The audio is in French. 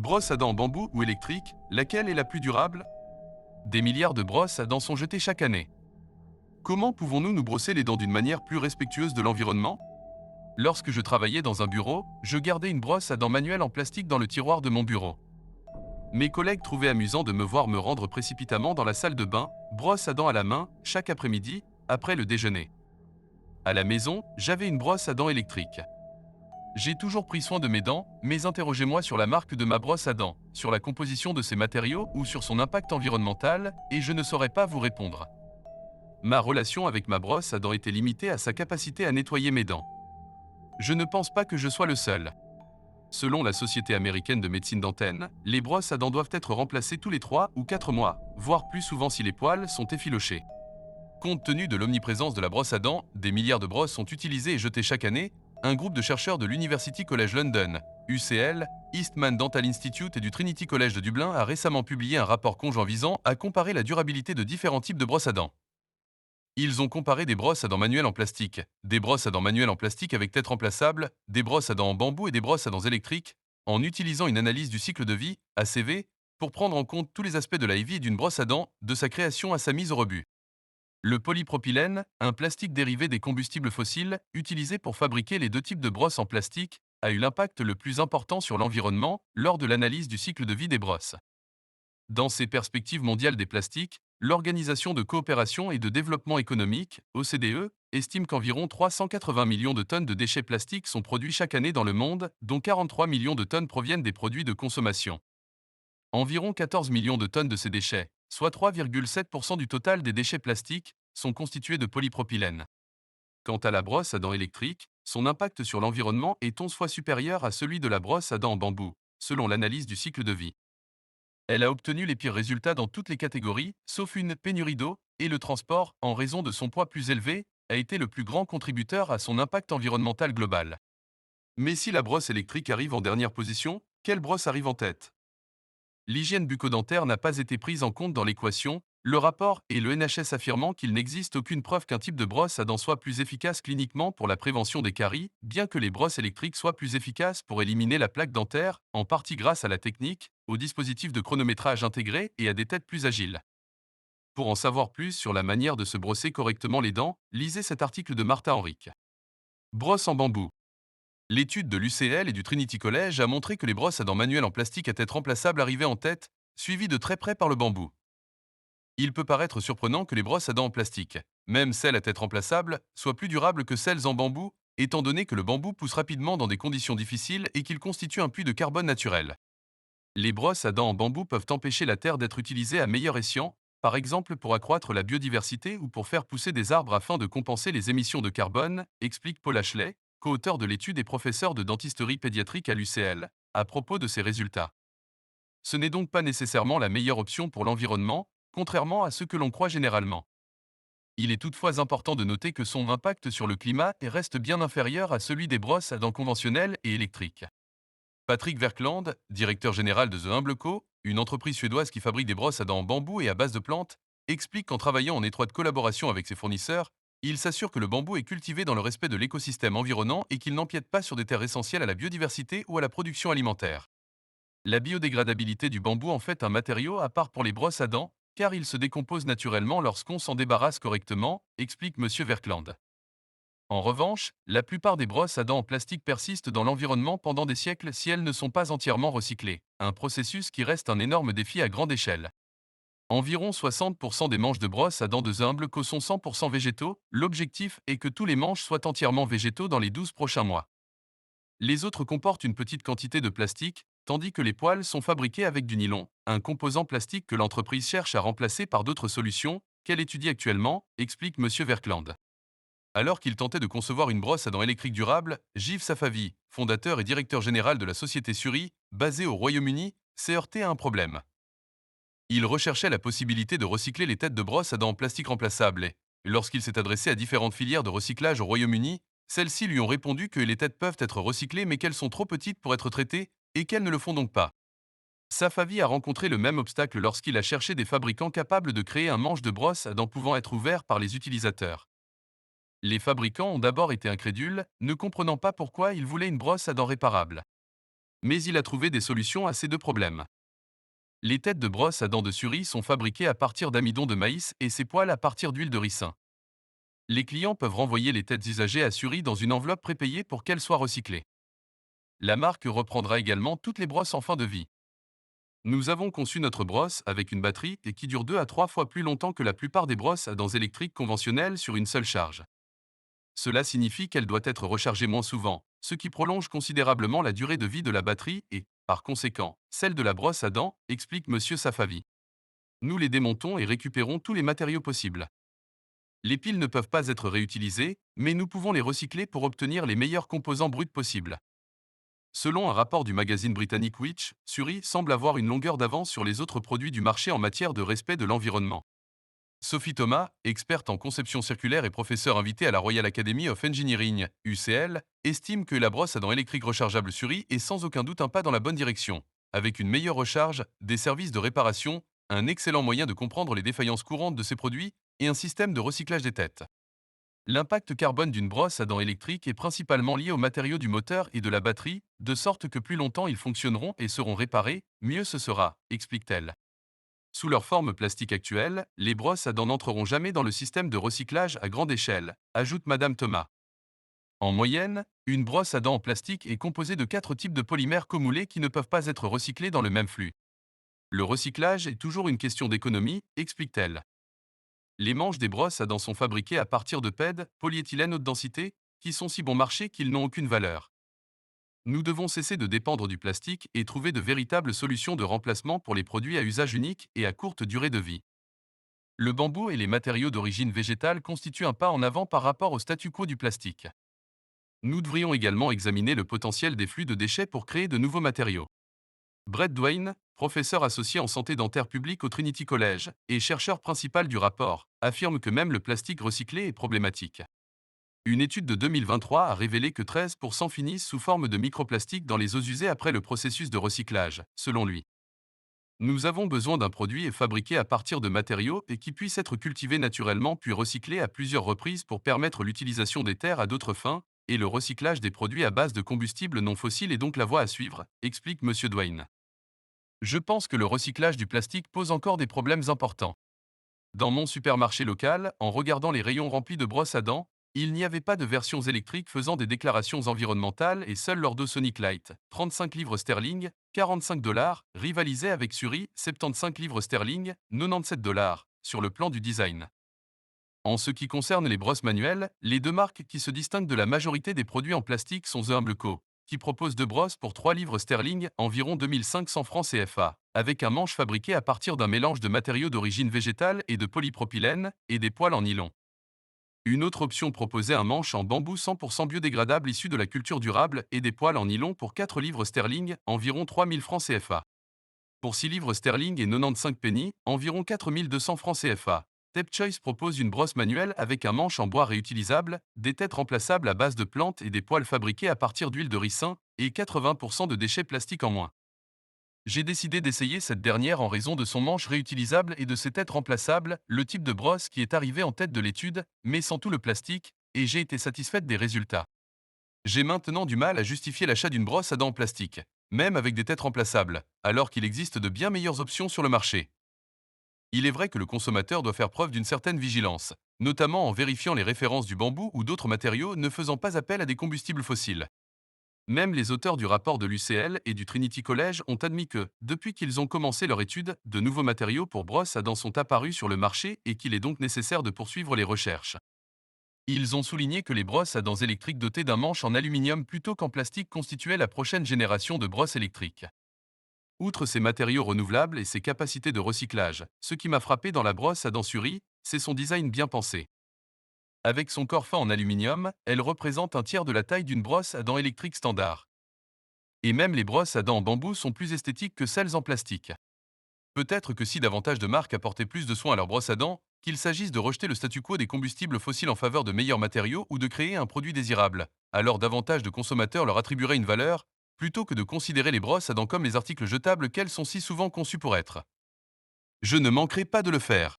Brosse à dents en bambou ou électrique, laquelle est la plus durable? Des milliards de brosses à dents sont jetées chaque année. Comment pouvons-nous nous brosser les dents d'une manière plus respectueuse de l'environnement? Lorsque je travaillais dans un bureau, je gardais une brosse à dents manuelle en plastique dans le tiroir de mon bureau. Mes collègues trouvaient amusant de me voir me rendre précipitamment dans la salle de bain, brosse à dents à la main, chaque après-midi, après le déjeuner. À la maison, j'avais une brosse à dents électrique. J'ai toujours pris soin de mes dents, mais interrogez-moi sur la marque de ma brosse à dents, sur la composition de ses matériaux ou sur son impact environnemental, et je ne saurais pas vous répondre. Ma relation avec ma brosse à dents était limitée à sa capacité à nettoyer mes dents. Je ne pense pas que je sois le seul. Selon la Société américaine de médecine dentaire, les brosses à dents doivent être remplacées tous les 3 ou 4 mois, voire plus souvent si les poils sont effilochés. Compte tenu de l'omniprésence de la brosse à dents, des milliards de brosses sont utilisées et jetées chaque année. Un groupe de chercheurs de l'University College London, UCL, Eastman Dental Institute et du Trinity College de Dublin a récemment publié un rapport conjoint visant à comparer la durabilité de différents types de brosses à dents. Ils ont comparé des brosses à dents manuelles en plastique, des brosses à dents manuelles en plastique avec tête remplaçable, des brosses à dents en bambou et des brosses à dents électriques, en utilisant une analyse du cycle de vie, ACV, pour prendre en compte tous les aspects de la vie d'une brosse à dents, de sa création à sa mise au rebut. Le polypropylène, un plastique dérivé des combustibles fossiles, utilisé pour fabriquer les deux types de brosses en plastique, a eu l'impact le plus important sur l'environnement lors de l'analyse du cycle de vie des brosses. Dans ces perspectives mondiales des plastiques, l'Organisation de coopération et de développement économique, OCDE, estime qu'environ 380 millions de tonnes de déchets plastiques sont produits chaque année dans le monde, dont 43 millions de tonnes proviennent des produits de consommation. Environ 14 millions de tonnes de ces déchets, soit 3,7% du total des déchets plastiques, sont constitués de polypropylène. Quant à la brosse à dents électrique, son impact sur l'environnement est 11 fois supérieur à celui de la brosse à dents en bambou, selon l'analyse du cycle de vie. Elle a obtenu les pires résultats dans toutes les catégories, sauf une pénurie d'eau, et le transport, en raison de son poids plus élevé, a été le plus grand contributeur à son impact environnemental global. Mais si la brosse électrique arrive en dernière position, quelle brosse arrive en tête? L'hygiène bucco-dentaire n'a pas été prise en compte dans l'équation, le rapport et le NHS affirmant qu'il n'existe aucune preuve qu'un type de brosse à dents soit plus efficace cliniquement pour la prévention des caries, bien que les brosses électriques soient plus efficaces pour éliminer la plaque dentaire, en partie grâce à la technique, aux dispositifs de chronométrage intégrés et à des têtes plus agiles. Pour en savoir plus sur la manière de se brosser correctement les dents, lisez cet article de Martha Henrique. Brosse en bambou. L'étude de l'UCL et du Trinity College a montré que les brosses à dents manuelles en plastique à tête remplaçable arrivaient en tête, suivies de très près par le bambou. Il peut paraître surprenant que les brosses à dents en plastique, même celles à tête remplaçable, soient plus durables que celles en bambou, étant donné que le bambou pousse rapidement dans des conditions difficiles et qu'il constitue un puits de carbone naturel. Les brosses à dents en bambou peuvent empêcher la terre d'être utilisée à meilleur escient, par exemple pour accroître la biodiversité ou pour faire pousser des arbres afin de compenser les émissions de carbone, explique Paul Ashley, co-auteur de l'étude et professeur de dentisterie pédiatrique à l'UCL, à propos de ces résultats. Ce n'est donc pas nécessairement la meilleure option pour l'environnement, contrairement à ce que l'on croit généralement. Il est toutefois important de noter que son impact sur le climat reste bien inférieur à celui des brosses à dents conventionnelles et électriques. Patrick Verkland, directeur général de The Humble Co., une entreprise suédoise qui fabrique des brosses à dents en bambou et à base de plantes, explique qu'en travaillant en étroite collaboration avec ses fournisseurs, il s'assure que le bambou est cultivé dans le respect de l'écosystème environnant et qu'il n'empiète pas sur des terres essentielles à la biodiversité ou à la production alimentaire. La biodégradabilité du bambou en fait un matériau à part pour les brosses à dents, car il se décompose naturellement lorsqu'on s'en débarrasse correctement, explique M. Verkland. En revanche, la plupart des brosses à dents en plastique persistent dans l'environnement pendant des siècles si elles ne sont pas entièrement recyclées, un processus qui reste un énorme défi à grande échelle. Environ 60% des manches de brosses à dents de The Humble Co sont 100% végétaux, l'objectif est que tous les manches soient entièrement végétaux dans les 12 prochains mois. Les autres comportent une petite quantité de plastique, tandis que les poils sont fabriqués avec du nylon, un composant plastique que l'entreprise cherche à remplacer par d'autres solutions, qu'elle étudie actuellement, explique M. Verkland. Alors qu'il tentait de concevoir une brosse à dents électrique durable, Gilles Safavi, fondateur et directeur général de la société Suri, basée au Royaume-Uni, s'est heurté à un problème. Il recherchait la possibilité de recycler les têtes de brosse à dents en plastique remplaçables et, lorsqu'il s'est adressé à différentes filières de recyclage au Royaume-Uni, celles-ci lui ont répondu que les têtes peuvent être recyclées mais qu'elles sont trop petites pour être traitées et qu'elles ne le font donc pas. Safavi a rencontré le même obstacle lorsqu'il a cherché des fabricants capables de créer un manche de brosse à dents pouvant être ouvert par les utilisateurs. Les fabricants ont d'abord été incrédules, ne comprenant pas pourquoi ils voulaient une brosse à dents réparable. mais il a trouvé des solutions à ces deux problèmes. Les têtes de brosse à dents de Suri sont fabriquées à partir d'amidon de maïs et ses poils à partir d'huile de ricin. Les clients peuvent renvoyer les têtes usagées à Suri dans une enveloppe prépayée pour qu'elles soient recyclées. La marque reprendra également toutes les brosses en fin de vie. Nous avons conçu notre brosse avec une batterie et qui dure 2 à 3 fois plus longtemps que la plupart des brosses à dents électriques conventionnelles sur une seule charge. Cela signifie qu'elle doit être rechargée moins souvent, ce qui prolonge considérablement la durée de vie de la batterie et, par conséquent, celle de la brosse à dents, explique M. Safavi. Nous les démontons et récupérons tous les matériaux possibles. Les piles ne peuvent pas être réutilisées, mais nous pouvons les recycler pour obtenir les meilleurs composants bruts possibles. Selon un rapport du magazine britannique Which, Suri semble avoir une longueur d'avance sur les autres produits du marché en matière de respect de l'environnement. Sophie Thomas, experte en conception circulaire et professeure invitée à la Royal Academy of Engineering, UCL, estime que la brosse à dents électrique rechargeable Suri est sans aucun doute un pas dans la bonne direction. Avec une meilleure recharge, des services de réparation, un excellent moyen de comprendre les défaillances courantes de ces produits et un système de recyclage des têtes. L'impact carbone d'une brosse à dents électrique est principalement lié aux matériaux du moteur et de la batterie, de sorte que plus longtemps ils fonctionneront et seront réparés, mieux ce sera, explique-t-elle. Sous leur forme plastique actuelle, les brosses à dents n'entreront jamais dans le système de recyclage à grande échelle, ajoute Madame Thomas. En moyenne, une brosse à dents en plastique est composée de 4 types de polymères comoulés qui ne peuvent pas être recyclés dans le même flux. Le recyclage est toujours une question d'économie, explique-t-elle. Les manches des brosses à dents sont fabriquées à partir de PED, polyéthylène haute densité, qui sont si bon marché qu'ils n'ont aucune valeur. Nous devons cesser de dépendre du plastique et trouver de véritables solutions de remplacement pour les produits à usage unique et à courte durée de vie. Le bambou et les matériaux d'origine végétale constituent un pas en avant par rapport au statu quo du plastique. Nous devrions également examiner le potentiel des flux de déchets pour créer de nouveaux matériaux. Brett Dwayne, professeur associé en santé dentaire publique au Trinity College et chercheur principal du rapport, affirme que même le plastique recyclé est problématique. Une étude de 2023 a révélé que 13% finissent sous forme de microplastique dans les eaux usées après le processus de recyclage, selon lui. Nous avons besoin d'un produit fabriqué à partir de matériaux et qui puisse être cultivé naturellement puis recyclé à plusieurs reprises pour permettre l'utilisation des terres à d'autres fins, et le recyclage des produits à base de combustibles non fossiles est donc la voie à suivre, explique M. Dwayne. Je pense que le recyclage du plastique pose encore des problèmes importants. Dans mon supermarché local, en regardant les rayons remplis de brosses à dents, il n'y avait pas de versions électriques faisant des déclarations environnementales et seul leur Sonic Light, 35 livres sterling, 45 $, rivalisait avec Suri, 75 livres sterling, 97 $, sur le plan du design. En ce qui concerne les brosses manuelles, les deux marques qui se distinguent de la majorité des produits en plastique sont The Humble Co, qui propose deux brosses pour 3 livres sterling, environ 2500 francs CFA, avec un manche fabriqué à partir d'un mélange de matériaux d'origine végétale et de polypropylène, et des poils en nylon. Une autre option proposait un manche en bambou 100% biodégradable issu de la culture durable et des poils en nylon pour 4 livres sterling, environ 3000 francs CFA. Pour 6 livres sterling et 95 pennies, environ 4200 francs CFA. Tep Choice propose une brosse manuelle avec un manche en bois réutilisable, des têtes remplaçables à base de plantes et des poils fabriqués à partir d'huile de ricin, et 80% de déchets plastiques en moins. J'ai décidé d'essayer cette dernière en raison de son manche réutilisable et de ses têtes remplaçables, le type de brosse qui est arrivé en tête de l'étude, mais sans tout le plastique, et j'ai été satisfaite des résultats. J'ai maintenant du mal à justifier l'achat d'une brosse à dents en plastique, même avec des têtes remplaçables, alors qu'il existe de bien meilleures options sur le marché. Il est vrai que le consommateur doit faire preuve d'une certaine vigilance, notamment en vérifiant les références du bambou ou d'autres matériaux ne faisant pas appel à des combustibles fossiles. Même les auteurs du rapport de l'UCL et du Trinity College ont admis que, depuis qu'ils ont commencé leur étude, de nouveaux matériaux pour brosses à dents sont apparus sur le marché et qu'il est donc nécessaire de poursuivre les recherches. Ils ont souligné que les brosses à dents électriques dotées d'un manche en aluminium plutôt qu'en plastique constituaient la prochaine génération de brosses électriques. Outre ses matériaux renouvelables et ses capacités de recyclage, ce qui m'a frappé dans la brosse à dents Suri, c'est son design bien pensé. Avec son corps fin en aluminium, elle représente un tiers de la taille d'une brosse à dents électrique standard. Et même les brosses à dents en bambou sont plus esthétiques que celles en plastique. Peut-être que si davantage de marques apportaient plus de soin à leurs brosses à dents, qu'il s'agisse de rejeter le statu quo des combustibles fossiles en faveur de meilleurs matériaux ou de créer un produit désirable, alors davantage de consommateurs leur attribueraient une valeur, plutôt que de considérer les brosses à dents comme les articles jetables qu'elles sont si souvent conçues pour être. Je ne manquerai pas de le faire.